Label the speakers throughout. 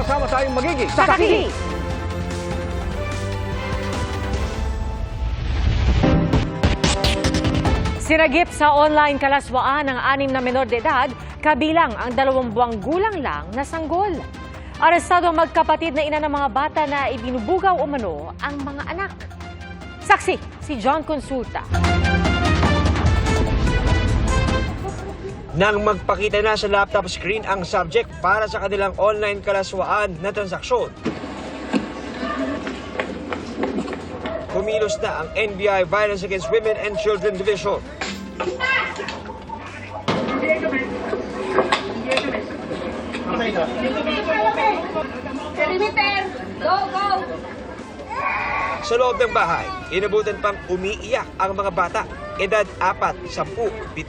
Speaker 1: Sama-sama tayong magiging
Speaker 2: Sakaki! Sinagip sa online kalaswaan ng 6 na menor de edad, kabilang ang 2 buwang gulang lang na sanggol. Arestado ang magkapatid na ina ng mga bata na ibinubugaw umano ang mga anak. Saksi, si John Consulta.
Speaker 3: Nang magpakita na sa laptop screen ang subject para sa kanilang online kalaswaan na transaksyon, kumilos na ang NBI Violence Against Women and Children Division.
Speaker 4: Perimeter! Go, go!
Speaker 3: Sa loob ng bahay, inabutan pang umiiyak ang mga bata. Edad 4, 10, 7, 2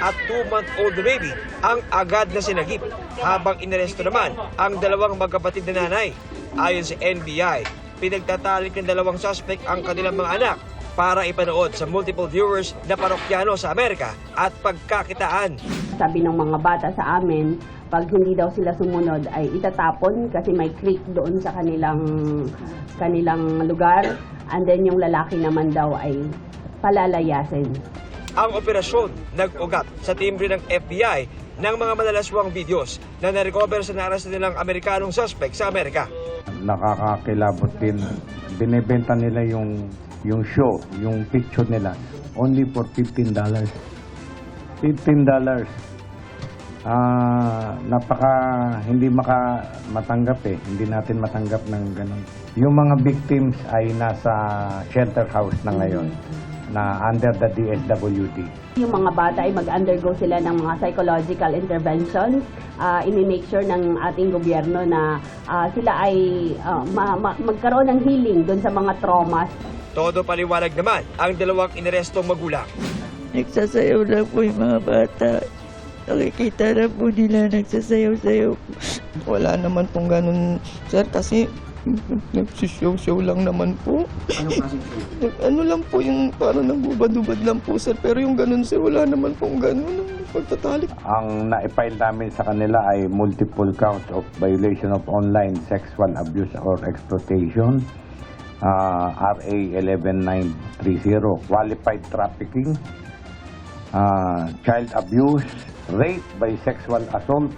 Speaker 3: at 2-month-old baby ang agad na sinagip, habang inaresto naman ang 2 magkapatid na nanay. Ayon sa NBI, pinagtatalik ng 2 suspect ang kanilang mga anak para ipanood sa multiple viewers na parokyano sa Amerika at pagkakitaan.
Speaker 5: Sabi ng mga bata sa amin, pag hindi daw sila sumunod ay itatapon kasi may creek doon sa kanilang lugar. And then yung lalaki naman daw ay palalayasin.
Speaker 3: Ang operasyon nag-ugat sa timbre ng FBI ng mga madalaswang videos na na-recover sa naaresta nilang Amerikanong suspect sa Amerika.
Speaker 6: Nakakakilabot din. Binebenta nila yung show, yung picture nila, only for $15. $15. Hindi matanggap eh. Hindi natin matanggap ng ganun. Yung mga victims ay nasa shelter house na ngayon, na under the DSWD.
Speaker 5: Yung mga bata ay mag-undergo sila ng mga psychological interventions. Imi-make sure ng ating gobyerno na sila ay magkaroon ng healing doon sa mga traumas.
Speaker 3: Todo paliwanag naman ang 2 inarestong magulang.
Speaker 7: Nagsasayaw lang po yung mga bata. Nakikita na po nila nagsasayaw-sayaw. Wala naman pong ganun, sir, kasi nagsushow-show lang naman po.
Speaker 3: Anong klaseng show?
Speaker 7: Ano lang po yung parang nagubad-ubad lang po, sir. Pero yung ganun, sir, wala naman pong ganun. Pagtatalik.
Speaker 6: Ang na-file namin sa kanila ay multiple counts of violation of online sexual abuse or exploitation, RA 11930, qualified trafficking, child abuse, rape by sexual assault.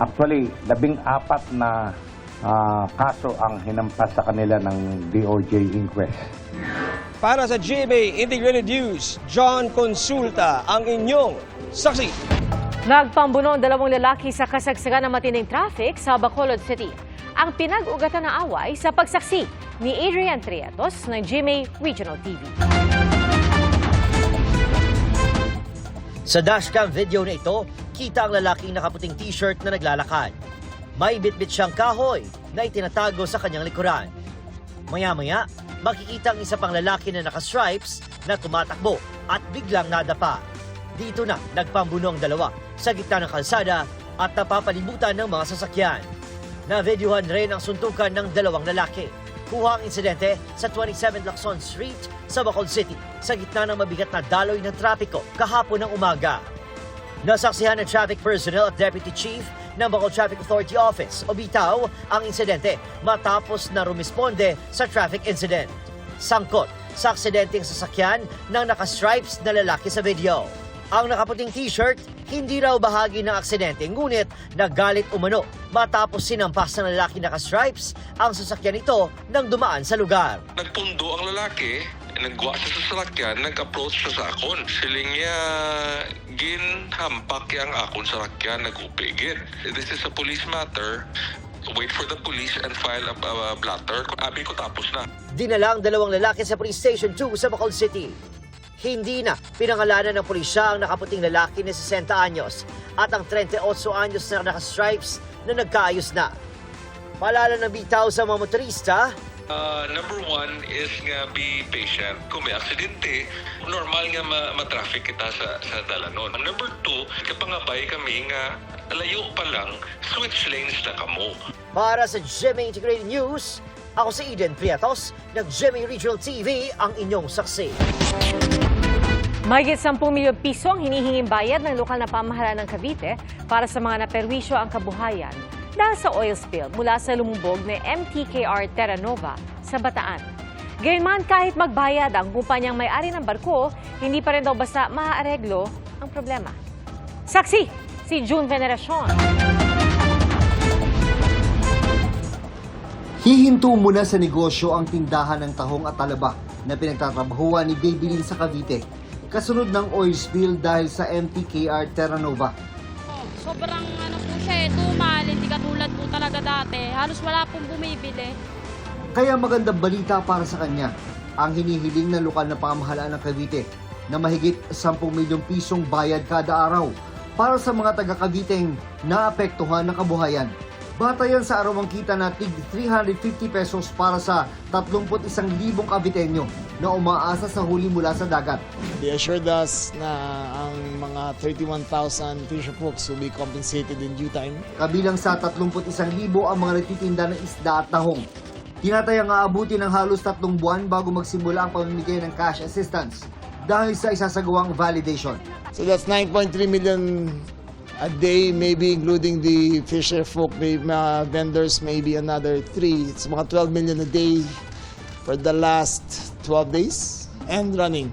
Speaker 6: Actually, 14 na kaso ang hinampas sa kanila ng DOJ inquest.
Speaker 3: Para sa GMA Integrated News, John Consulta ang inyong saksi.
Speaker 2: Nagpambuno ang 2 lalaki sa kasagsagan ng matinding traffic sa Bacolod City. Ang pinag-ugatan ng away sa pagsaksi ni Adrian Trietos ng GMA Regional TV.
Speaker 8: Sa dashcam video na ito, kita ang lalaking nakaputing t-shirt na naglalakad. May bitbit siyang kahoy na itinatago sa kanyang likuran. Maya-maya, makikita ang isa pang lalaki na naka-stripes na tumatakbo at biglang nadapa. Dito na nagpambuno ang 2 sa gitna ng kalsada at napapalibutan ng mga sasakyan. Na-videohan rin ang suntukan ng 2 lalaki. Kuha ang insidente sa 27 Lacson Street sa Bacolod City sa gitna ng mabigat na daloy ng trapiko kahapon ng umaga. Nasaksihan ng traffic personnel at Deputy Chief ng Bacolod Traffic Authority Office o BITAO ang insidente matapos na rumisponde sa traffic incident. Sangkot sa aksidenteng sasakyan ng naka-stripes na lalaki sa video. Ang nakaputing t-shirt, hindi raw bahagi ng aksidente, ngunit nagalit umano matapos sinampas ng lalaki naka-stripes ang sasakyan nito nang dumaan sa lugar.
Speaker 9: Nagpundo ang lalaki, nagwa siya sa sasakyan, nag-approach siya sa akon. Siling niya, ginhampak ang akon sa sasakyan, nag-upigid. This is a police matter. Wait for the police and file a blatter. Abi ko tapos na.
Speaker 8: Dinala ang 2 lalaki sa Police Station 2 sa Bacolod City. Hindi na pinangalanan ng pulisya ang nakaputing lalaki na 60 anyos at ang 38 anyos na naka-stripes na nagkaayos na. Paalala ng bitaw sa mga motorista,
Speaker 9: Number 1 is nga be patient. Kung may aksidente, normal nga ma-traffic kita sa dalanon. Number 2, kapangabay kami nga layo pa lang, switch lanes na kamo.
Speaker 8: Para sa GMA Integrated News, ako si Eden Prietos ng GMA Regional TV, ang inyong saksi.
Speaker 2: Mahigit 10 milyong piso ang hinihinging bayad ng lokal na pamahalaan ng Cavite para sa mga naperwisyo ang kabuhayan dahil sa oil spill mula sa lumumbog na MTKR Terra Nova sa Bataan. Gayunman, kahit magbayad ang kumpanyang may-ari ng barko, hindi pa rin daw basta maaareglo ang problema. Saksi, si June Veneracion.
Speaker 1: Hihinto muna sa negosyo ang tindahan ng tahong at talaba na pinagtatrabahuan ni Babylin sa Cavite, kasunod ng oil spill dahil sa MTKR Terra Nova.
Speaker 4: Sobrang po siya, tumal, hindi katulad po talaga dati. Halos wala pong bumibili.
Speaker 1: Kaya magandang balita para sa kanya ang hinihiling ng lokal na pamahalaan ng Cavite na mahigit 10 milyong pisong bayad kada araw para sa mga taga-Caviteng naapektuhan ng kabuhayan. Batayan sa arawang kita na tig 350 pesos para sa 31,000 Caviteño na umaasa sa huli mula sa dagat.
Speaker 10: They assured us na ang mga 31,000 fisher folks will be compensated in due time.
Speaker 1: Kabilang sa 31,000 ang mga nagtitinda ng isda at tahong. Tinatayang aabuti ng halos 3 buwan bago magsimula ang pamimigay ng cash assistance dahil sa isasagawang validation.
Speaker 10: So that's 9.3 million a day, maybe including the fisher folk vendors, maybe another 3. It's mga 12 million a day for the last 12 days and running.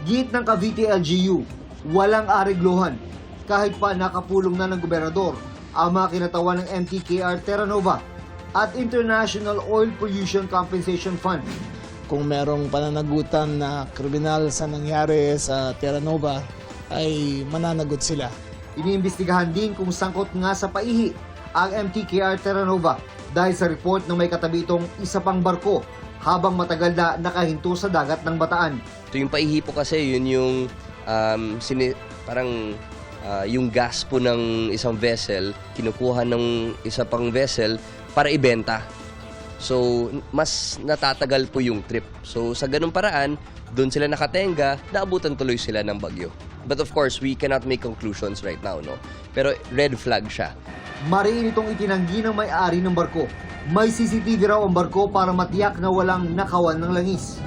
Speaker 1: Git ng Cavite LGU, walang aregluhan kahit pa nakapulong na ng gobernador ang mga kinatawan ng MTKR Terra Nova at International Oil Pollution Compensation Fund.
Speaker 10: Kung merong pananagutan na kriminal sa nangyari sa Terra Nova, ay mananagot sila.
Speaker 1: Iniimbestigahan din kung sangkot nga sa paihi ang MTKR Terra Nova dahil sa report na may katabi itong isa pang barko habang matagal na nakahinto sa dagat ng Bataan.
Speaker 11: Ito yung paihi po kasi, yun yung yung gas po ng isang vessel, kinukuha ng isa pang vessel para ibenta. So, mas natatagal po yung trip. So, sa ganung paraan, doon sila nakatenga, naabutan tuloy sila ng bagyo. But of course, we cannot make conclusions right now, no? Pero red flag siya.
Speaker 1: Mariin itong itinanggi ng may-ari ng barko. May CCTV raw ang barko para matiyak na walang nakawan ng langis.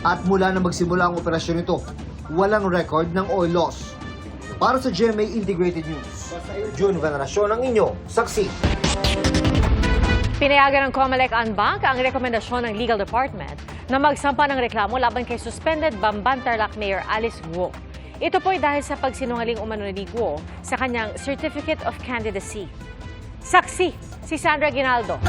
Speaker 1: At mula na magsimula ang operasyon nito, walang record ng oil loss. Para sa GMA Integrated News, June Veneracion ang inyo, saksi.
Speaker 2: Pinayagan ng COMELEC Anbank ang rekomendasyon ng Legal Department na magsampa ng reklamo laban kay suspended Bamban Tarlac Mayor Alice Guo. Ito po ay dahil sa pagsinungaling umano ni Guo sa kanyang Certificate of Candidacy. Saksi, si Sandra Ginaldo.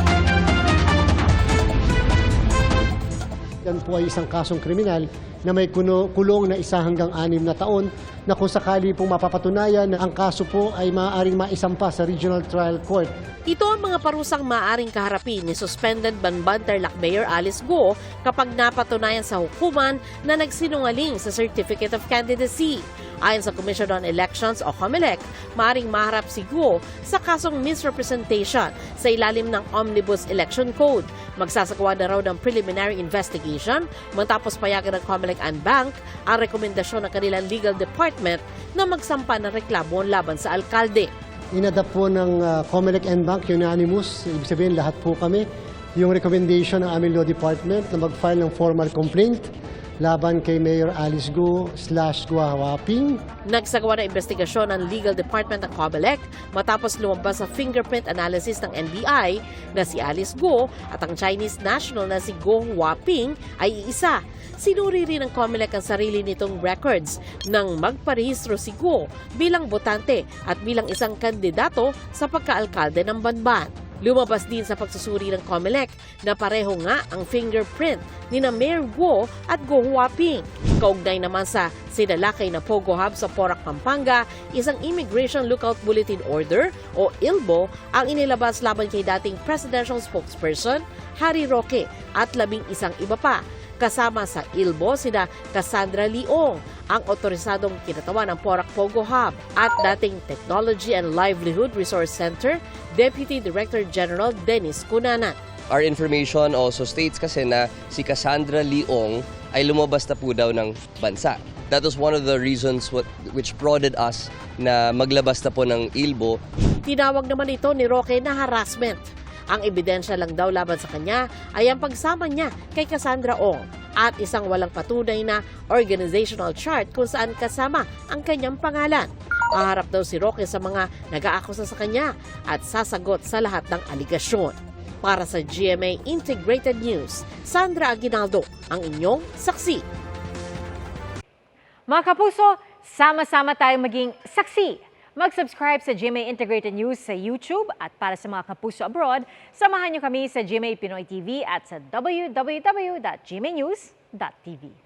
Speaker 12: Yan po ay isang kasong kriminal na may kulong na 1 hanggang 6 na taon na kung sakali pong mapapatunayan na ang kaso po ay maaaring maisampa sa Regional Trial Court.
Speaker 13: Ito ang mga parusang maaaring kaharapin ni suspended Bamban Tarlac Mayor Alice Guo kapag napatunayan sa hukuman na nagsinungaling sa Certificate of Candidacy. Ayon sa Commission on Elections o COMELEC, maaaring maharap si Guo sa kasong misrepresentation sa ilalim ng Omnibus Election Code. Magsasagawa na raw ng preliminary investigation matapos payagan ng COMELEC Anbank ang rekomendasyon ng kanilang legal department na magsampa ng reklamo laban sa alkalde.
Speaker 12: Inadapt po ng COMELEC Anbank unanimous, ibig sabihin lahat po kami, yung recommendation ng aming law department na mag-file ng formal complaint laban kay Mayor Alice Guo / Gua Huaping.
Speaker 13: Nagsagawa ng investigasyon ng Legal Department ng COMELEC matapos lumabas sa fingerprint analysis ng NBI na si Alice Guo at ang Chinese national na si Gua Huaping ay iisa. Sinuri rin ng COMELEC ang sarili nitong records nang magparehistro si Guo bilang botante at bilang isang kandidato sa pagkaalkalde ng Banban. Lumabas din sa pagsusuri ng COMELEC na pareho nga ang fingerprint ni na Mayor Guo at Gua Huaping. Kaugnay naman sa sinalakay na Pogo Hub sa Porac, Pampanga, isang Immigration Lookout Bulletin Order o ILBO ang inilabas laban kay dating presidential spokesperson Harry Roque at 11 iba pa. Kasama sa ILBO sina Cassandra Leong, ang otorisadong kinatawan ng Porac Pogo Hub, at dating Technology and Livelihood Resource Center Deputy Director General Dennis Cunanan.
Speaker 11: Our information also states kasi na si Cassandra Leong ay lumabas na po daw ng bansa. That was one of the reasons which prodded us na maglabas na po ng ILBO.
Speaker 13: Tinawag naman ito ni Roque na harassment. Ang ebidensya lang daw laban sa kanya ay ang pagsama niya kay Cassandra Ong at isang walang patunay na organizational chart kung saan kasama ang kanyang pangalan. Haharap daw si Roque sa mga nag-aakusa sa kanya at sasagot sa lahat ng aligasyon. Para sa GMA Integrated News, Sandra Aguinaldo, ang inyong saksi.
Speaker 2: Mga kapuso, sama-sama tayong maging saksi. Mag-subscribe sa GMA Integrated News sa YouTube at para sa mga kapuso abroad, samahan niyo kami sa GMA Pinoy TV at sa www.gmanews.tv.